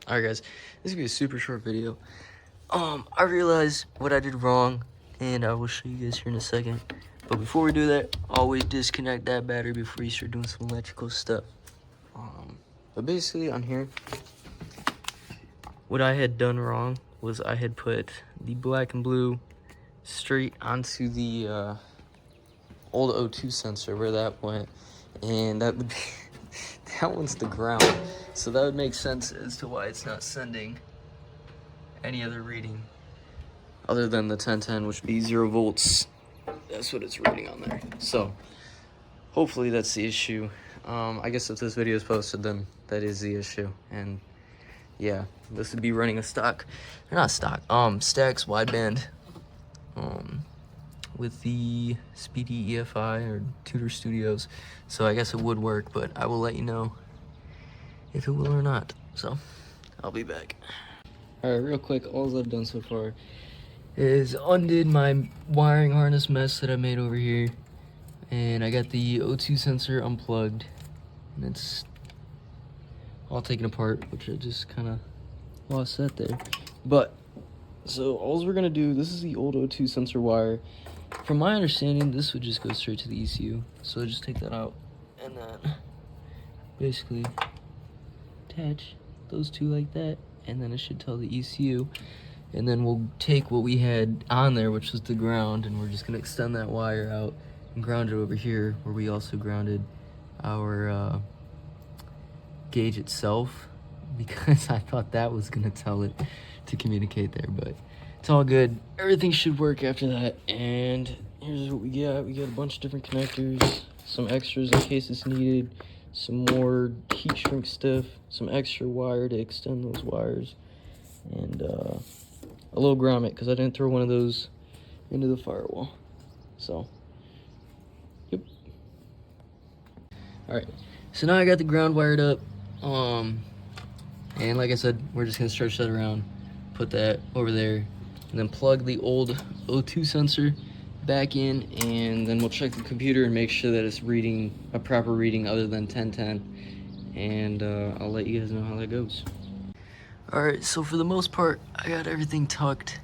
Alright guys, this is gonna be a super short video. I realized what I did wrong, and I will show you guys here in a second. But before we do that, always disconnect that battery before you start doing some electrical stuff. But basically on here, what I had done wrong was I had put the black and blue straight onto the old O2 sensor where that went, and that would be that one's the ground, so that would make sense as to why it's not sending any other reading other than the 1010, which would be 0 volts. That's what it's reading on there. So hopefully that's the issue. I guess if this video is posted, then that is the issue. And yeah, this would be running a stock, or not stock, Stax wideband with the Speedyefi or Tutor Studios. So I guess it would work, but I will let you know if it will or not. So I'll be back. All right, real quick, all I've done so far is undid my wiring harness mess that I made over here, and I got the O2 sensor unplugged, and it's all taken apart, which I just kind of lost that there. But so all we're gonna do, this is the old O2 sensor wire. From my understanding, this would just go straight to the ECU. So I'll just take that out and then basically attach those two like that, and then it should tell the ECU. And then we'll take what we had on there, which was the ground, and we're just gonna extend that wire out and ground it over here, where we also grounded our gauge itself, because I thought that was gonna tell it to communicate there, but it's all good. Everything should work after that. And here's what we got. We got a bunch of different connectors, some extras in case it's needed, some more heat shrink stuff, some extra wire to extend those wires, and a little grommet because I didn't throw one of those into the firewall. So, yep. All right, so now I got the ground wired up. And like I said, we're just gonna stretch that around, put that over there, and then plug the old O2 sensor back in, and then we'll check the computer and make sure that it's reading a proper reading other than 1010, and I'll let you guys know how that goes. Alright, so for the most part, I got everything tucked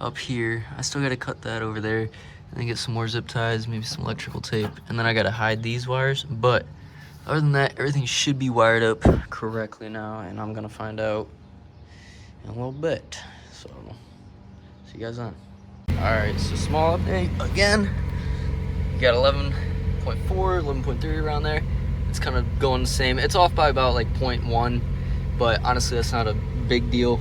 up here. I still gotta cut that over there, and then get some more zip ties, maybe some electrical tape, and then I gotta hide these wires. But other than that, everything should be wired up correctly now, and I'm gonna find out in a little bit. So, see you guys on. Alright, so small update again. You got 11.4, 11.3 around there. It's kind of going the same. It's off by about like 0.1, but honestly, that's not a big deal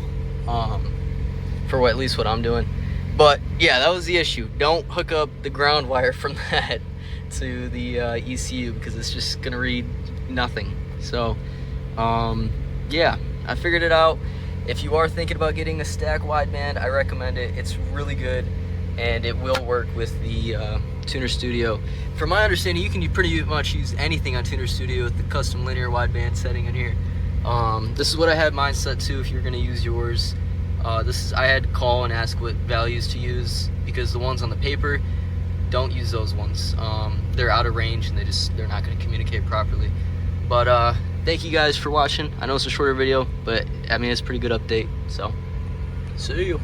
for at least what I'm doing. But yeah, that was the issue. Don't hook up the ground wire from that to the ECU, because it's just gonna read nothing. So yeah, I figured it out. If you are thinking about getting a Stax wideband, I recommend it. It's really good, and it will work with the Tuner Studio. From my understanding, you can pretty much use anything on Tuner Studio with the custom linear wideband setting in here. This is what I had mine set to. If you're gonna use yours, I had to call and ask what values to use, because the ones on the paper, don't use those ones. They're out of range, and they're not gonna communicate properly. But thank you guys for watching. I know it's a shorter video, but I mean, it's a pretty good update. So, see you.